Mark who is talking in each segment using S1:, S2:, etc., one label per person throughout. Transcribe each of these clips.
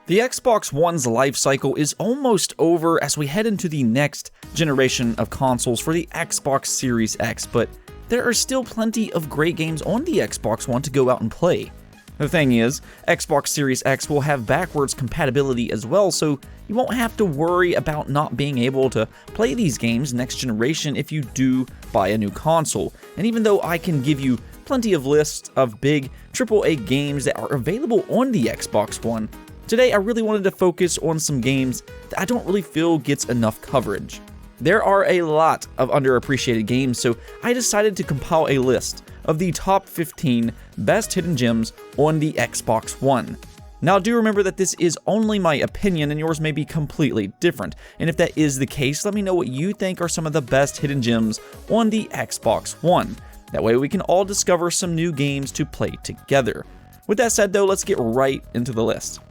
S1: The Xbox One's life cycle is almost over as we head into the next generation of consoles for the Xbox Series X, but there are still plenty of great games on the Xbox One to go out and play. The thing is, Xbox Series X will have backwards compatibility as well, so you won't have to worry about not being able to play these games next generation if you do buy a new console. And even though I can give you plenty of lists of big AAA games that are available on the Xbox One, today I really wanted to focus on some games that I don't really feel gets enough coverage. There are a lot of underappreciated games, so I decided to compile a list of the top 15 best hidden gems on the Xbox One. Now do remember that this is only my opinion and yours may be completely different, and if that is the case, let me know what you think are some of the best hidden gems on the Xbox One. That way we can all discover some new games to play together. With that said though, let's get right into the list.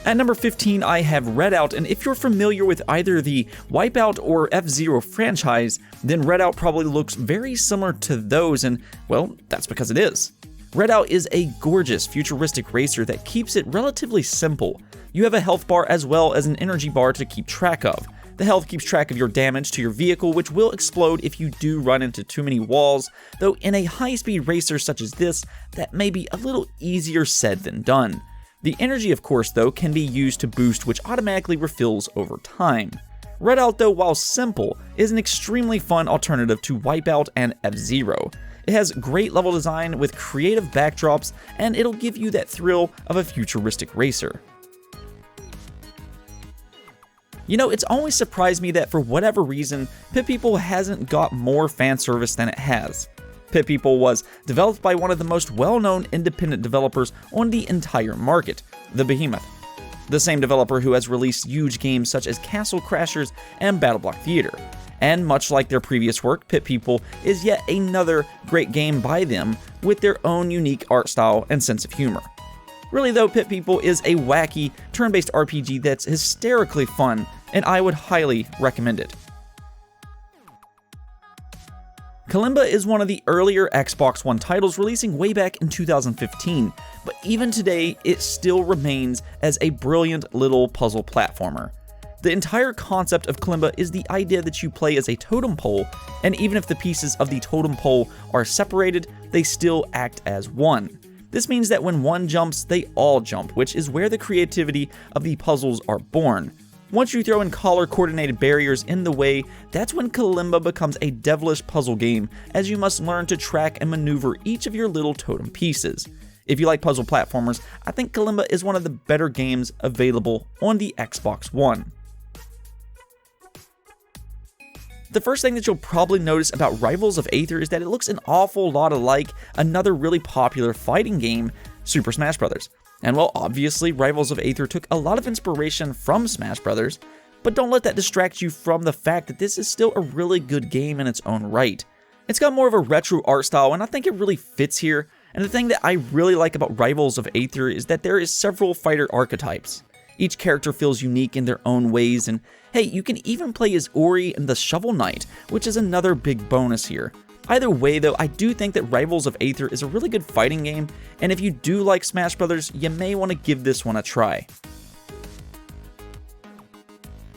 S1: At number 15, I have Redout, and if you're familiar with either the Wipeout or F-Zero franchise, then Redout probably looks very similar to those, and well, that's because it is. Redout is a gorgeous futuristic racer that keeps it relatively simple. You have a health bar as well as an energy bar to keep track of. The health keeps track of your damage to your vehicle, which will explode if you do run into too many walls, though in a high-speed racer such as this, that may be a little easier said than done. The energy, of course, though, can be used to boost, which automatically refills over time. Redout, though, while simple, is an extremely fun alternative to Wipeout and F-Zero. It has great level design with creative backdrops, and it'll give you that thrill of a futuristic racer. You know, it's always surprised me that for whatever reason, Pit People hasn't got more fan service than it has. Pit People was developed by one of the most well-known independent developers on the entire market, the Behemoth. The same developer who has released huge games such as Castle Crashers and BattleBlock Theater. And much like their previous work, Pit People is yet another great game by them with their own unique art style and sense of humor. Really though, Pit People is a wacky, turn-based RPG that's hysterically fun, and I would highly recommend it. Kalimba is one of the earlier Xbox One titles releasing way back in 2015, but even today it still remains as a brilliant little puzzle platformer. The entire concept of Kalimba is the idea that you play as a totem pole, and even if the pieces of the totem pole are separated, they still act as one. This means that when one jumps, they all jump, which is where the creativity of the puzzles are born. Once you throw in collar-coordinated barriers in the way, that's when Kalimba becomes a devilish puzzle game, as you must learn to track and maneuver each of your little totem pieces. If you like puzzle platformers, I think Kalimba is one of the better games available on the Xbox One. The first thing that you'll probably notice about Rivals of Aether is that it looks an awful lot like another really popular fighting game, Super Smash Bros. And well, obviously, Rivals of Aether took a lot of inspiration from Smash Bros., but don't let that distract you from the fact that this is still a really good game in its own right. It's got more of a retro art style, and I think it really fits here, and the thing that I really like about Rivals of Aether is that there is several fighter archetypes. Each character feels unique in their own ways, and hey, you can even play as Ori and the Shovel Knight, which is another big bonus here. Either way though, I do think that Rivals of Aether is a really good fighting game, and if you do like Smash Bros., you may want to give this one a try.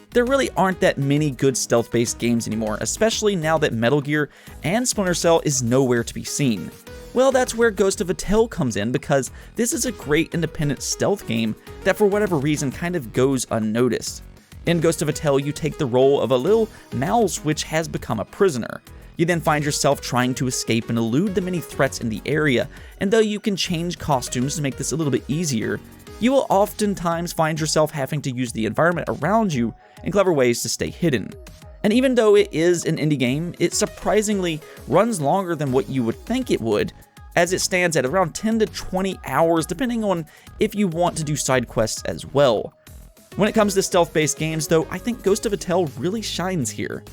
S1: There really aren't that many good stealth-based games anymore, especially now that Metal Gear and Splinter Cell is nowhere to be seen. Well, that's where Ghost of Attell comes in, because this is a great independent stealth game that for whatever reason kind of goes unnoticed. In Ghost of Attell, you take the role of a little mouse which has become a prisoner. You then find yourself trying to escape and elude the many threats in the area, and though you can change costumes to make this a little bit easier, you will oftentimes find yourself having to use the environment around you in clever ways to stay hidden. And even though it is an indie game, it surprisingly runs longer than what you would think it would, as it stands at around 10 to 20 hours depending on if you want to do side quests as well. When it comes to stealth-based games though, I think Ghost of Attell really shines here.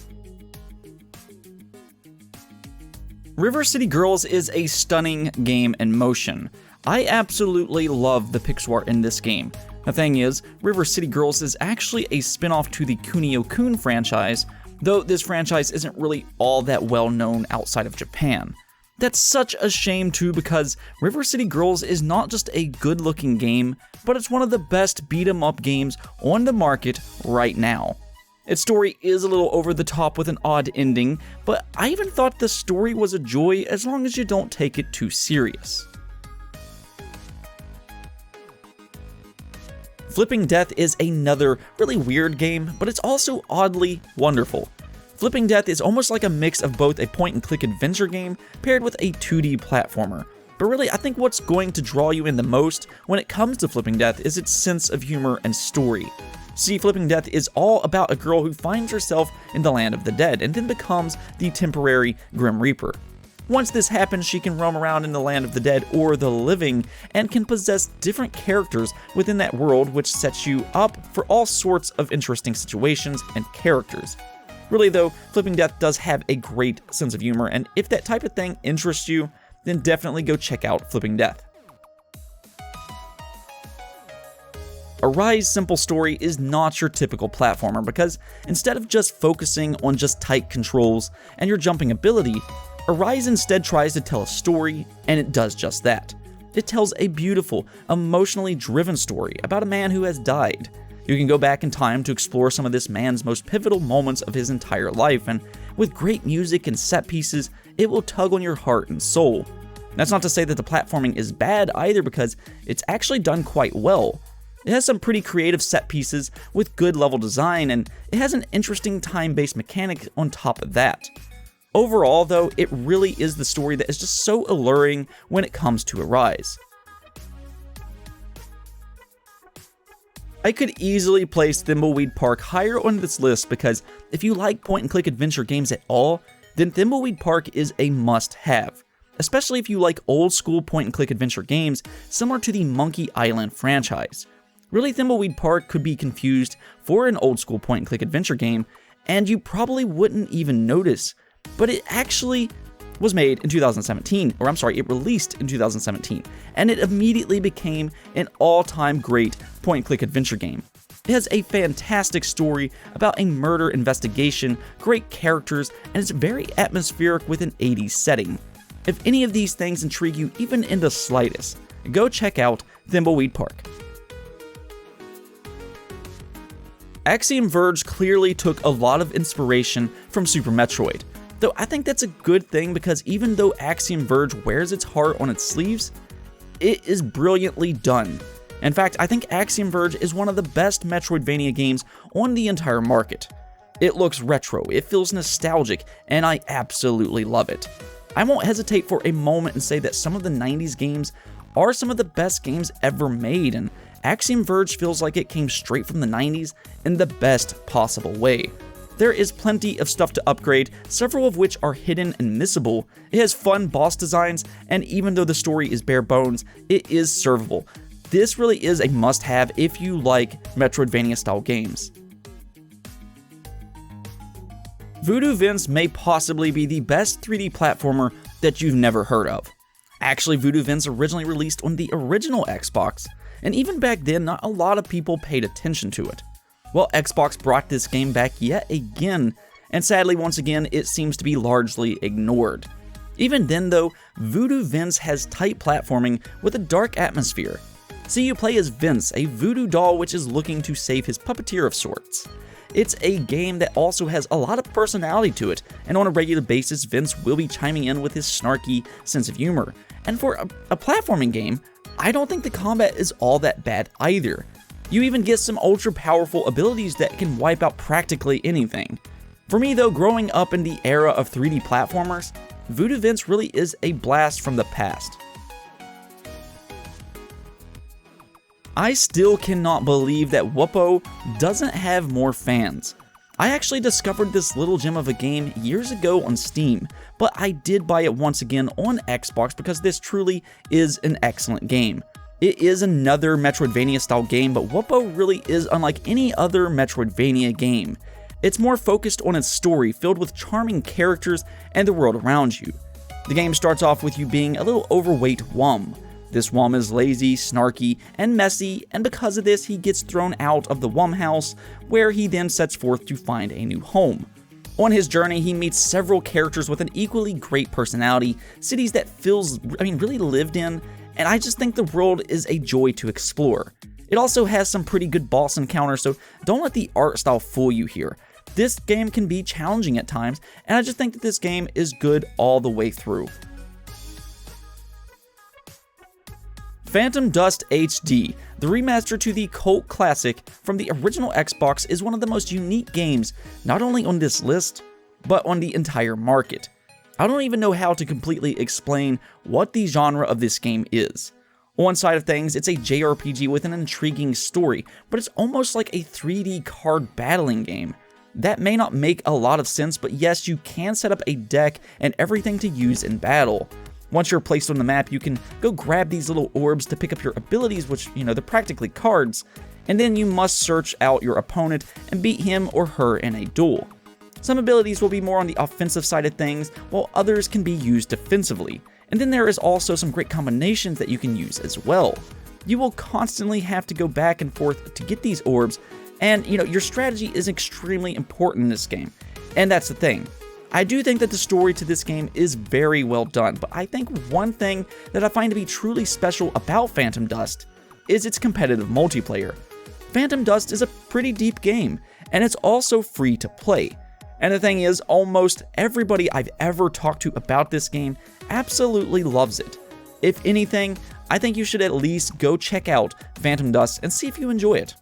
S1: River City Girls is a stunning game in motion. I absolutely love the pixel art in this game. The thing is, River City Girls is actually a spin-off to the Kunio-kun franchise, though this franchise isn't really all that well known outside of Japan. That's such a shame too, because River City Girls is not just a good looking game, but it's one of the best beat 'em up games on the market right now. Its story is a little over the top with an odd ending, but I even thought the story was a joy as long as you don't take it too serious. Flippin Death is another really weird game, but it's also oddly wonderful. Flippin Death is almost like a mix of both a point-and-click adventure game paired with a 2D platformer. But really, I think what's going to draw you in the most when it comes to Flippin Death is its sense of humor and story. See, Flippin Death is all about a girl who finds herself in the land of the dead and then becomes the temporary Grim Reaper. Once this happens, she can roam around in the land of the dead or the living and can possess different characters within that world, which sets you up for all sorts of interesting situations and characters. Really though, Flippin Death does have a great sense of humor, and if that type of thing interests you, then definitely go check out Flippin Death. Arise Simple Story is not your typical platformer because instead of just focusing on just tight controls and your jumping ability, Arise instead tries to tell a story, and it does just that. It tells a beautiful, emotionally driven story about a man who has died. You can go back in time to explore some of this man's most pivotal moments of his entire life, and with great music and set pieces, it will tug on your heart and soul. That's not to say that the platforming is bad either, because it's actually done quite well. It has some pretty creative set pieces with good level design, and it has an interesting time-based mechanic on top of that. Overall though, it really is the story that is just so alluring when it comes to Arise. I could easily place Thimbleweed Park higher on this list because if you like point-and-click adventure games at all, then Thimbleweed Park is a must-have, especially if you like old-school point-and-click adventure games similar to the Monkey Island franchise. Really, Thimbleweed Park could be confused for an old-school point-and-click adventure game, and you probably wouldn't even notice, but it actually was made in 2017, or I'm sorry, it released in 2017, and it immediately became an all-time great point-and-click adventure game. It has a fantastic story about a murder investigation, great characters, and it's very atmospheric with an 80s setting. If any of these things intrigue you even in the slightest, go check out Thimbleweed Park. Axiom Verge clearly took a lot of inspiration from Super Metroid, though I think that's a good thing because even though Axiom Verge wears its heart on its sleeves, it is brilliantly done. In fact, I think Axiom Verge is one of the best Metroidvania games on the entire market. It looks retro, it feels nostalgic, and I absolutely love it. I won't hesitate for a moment and say that some of the 90s games are some of the best games ever made, and Axiom Verge feels like it came straight from the 90s in the best possible way. There is plenty of stuff to upgrade, several of which are hidden and missable. It has fun boss designs, and even though the story is bare bones, it is servable. This really is a must-have if you like Metroidvania-style games. Vudu Vince may possibly be the best 3D platformer that you've never heard of. Actually, Vudu Vince originally released on the original Xbox, and even back then, not a lot of people paid attention to it. Well, Xbox brought this game back yet again, and sadly, once again, it seems to be largely ignored. Even then though, Vudu Vince has tight platforming with a dark atmosphere. See, you play as Vince, a voodoo doll which is looking to save his puppeteer of sorts. It's a game that also has a lot of personality to it, and on a regular basis, Vince will be chiming in with his snarky sense of humor. And for a platforming game, I don't think the combat is all that bad either. You even get some ultra powerful abilities that can wipe out practically anything. For me though, growing up in the era of 3D platformers, Vudu Vince really is a blast from the past. I still cannot believe that Whoopo doesn't have more fans. I actually discovered this little gem of a game years ago on Steam, but I did buy it once again on Xbox because this truly is an excellent game. It is another Metroidvania style game, but Whoopo really is unlike any other Metroidvania game. It's more focused on its story, filled with charming characters and the world around you. The game starts off with you being a little overweight Wum. This Wum is lazy, snarky, and messy, and because of this, he gets thrown out of the Wum house, where he then sets forth to find a new home. On his journey, he meets several characters with an equally great personality, cities that feels, really lived in, and I just think the world is a joy to explore. It also has some pretty good boss encounters, so don't let the art style fool you here. This game can be challenging at times, and I just think that this game is good all the way through. Phantom Dust HD, the remaster to the cult classic from the original Xbox, is one of the most unique games, not only on this list, but on the entire market. I don't even know how to completely explain what the genre of this game is. On one side of things, it's a JRPG with an intriguing story, but it's almost like a 3D card battling game. That may not make a lot of sense, but yes, you can set up a deck and everything to use in battle. Once you're placed on the map, you can go grab these little orbs to pick up your abilities, which, they're practically cards, and then you must search out your opponent and beat him or her in a duel. Some abilities will be more on the offensive side of things, while others can be used defensively, and then there is also some great combinations that you can use as well. You will constantly have to go back and forth to get these orbs, and your strategy is extremely important in this game, and that's the thing. I do think that the story to this game is very well done, but I think one thing that I find to be truly special about Phantom Dust is its competitive multiplayer. Phantom Dust is a pretty deep game, and it's also free to play. And the thing is, almost everybody I've ever talked to about this game absolutely loves it. If anything, I think you should at least go check out Phantom Dust and see if you enjoy it.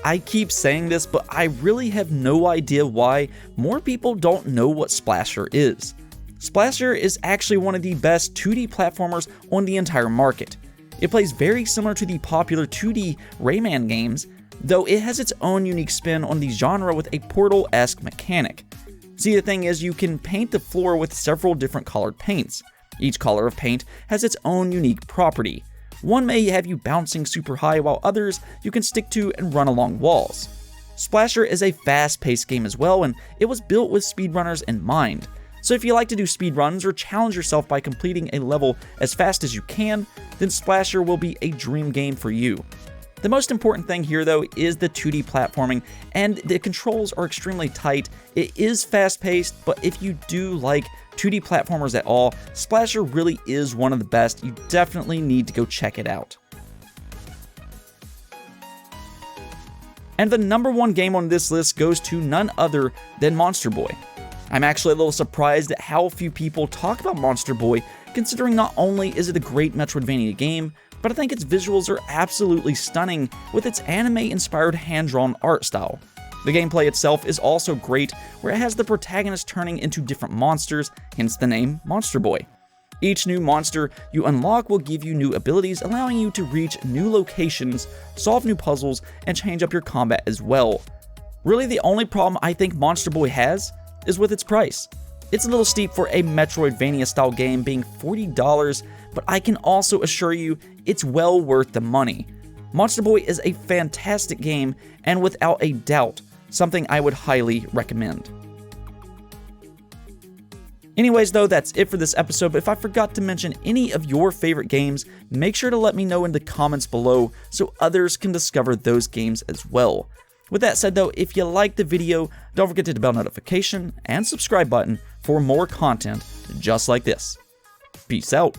S1: I keep saying this, but I really have no idea why more people don't know what Splasher is. Splasher is actually one of the best 2D platformers on the entire market. It plays very similar to the popular 2D Rayman games, though it has its own unique spin on the genre with a Portal-esque mechanic. See, the thing is, you can paint the floor with several different colored paints. Each color of paint has its own unique property. One may have you bouncing super high, while others you can stick to and run along walls. Splasher is a fast-paced game as well, and it was built with speedrunners in mind. So if you like to do speedruns or challenge yourself by completing a level as fast as you can, then Splasher will be a dream game for you. The most important thing here, though, is the 2D platforming, and the controls are extremely tight. It is fast-paced, but if you do like 2D platformers at all, Splasher really is one of the best. You definitely need to go check it out. And the number one game on this list goes to none other than Monster Boy. I'm actually a little surprised at how few people talk about Monster Boy, considering not only is it a great Metroidvania game, but I think its visuals are absolutely stunning with its anime-inspired hand-drawn art style. The gameplay itself is also great, where it has the protagonist turning into different monsters, hence the name Monster Boy. Each new monster you unlock will give you new abilities, allowing you to reach new locations, solve new puzzles, and change up your combat as well. Really, the only problem I think Monster Boy has is with its price. It's a little steep for a Metroidvania-style game, being $40, but I can also assure you it's well worth the money. Monster Boy is a fantastic game, and without a doubt, something I would highly recommend. Anyways though, that's it for this episode, but if I forgot to mention any of your favorite games, make sure to let me know in the comments below so others can discover those games as well. With that said though, if you liked the video, don't forget to hit the bell notification and subscribe button for more content just like this. Peace out.